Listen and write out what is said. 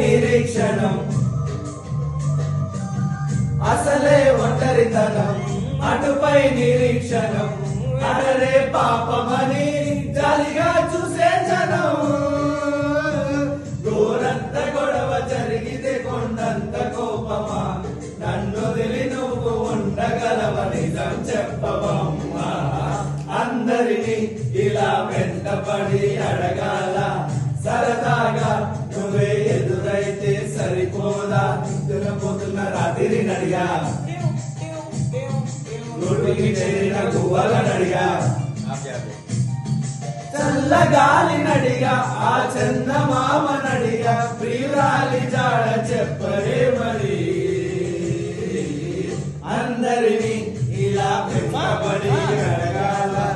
నిరీక్షణం అసలే ఒంటరితనం అటుపై నిరీక్షణం అడరే పాపమని జాలిగా చూసే జనం గోరంత గొడవ జరిగితే కొండంత కోపమా నన్ను వదిలి నువ్వు ఉండగలవని చెప్పవమ్మా అందరినీ ఇలా వెంటపడి అడగాల సరదాగా నువ్వే ఎదురైతే సరిపోదా పొద్దున్న రాత్రి నడిగా నోటికి చేరిన గువ్వల నడిగా చల్లగాలి నడిగా ఆ చందమామ నడిగా ప్రియురాలి జాడ చెప్పరే మరి